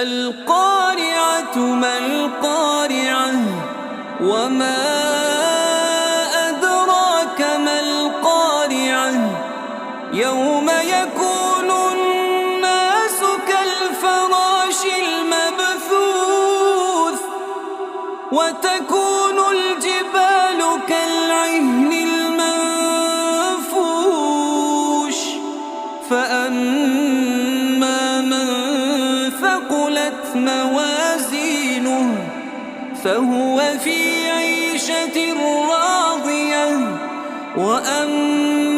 القارعة ما القارعة وما أدراك ما القارعة يوم يكون الناس كالفراش المبثوث وتكون الجبال كالعهن المنفوش فأما من ثقلت موازينه فهو في عيشة راضية وأما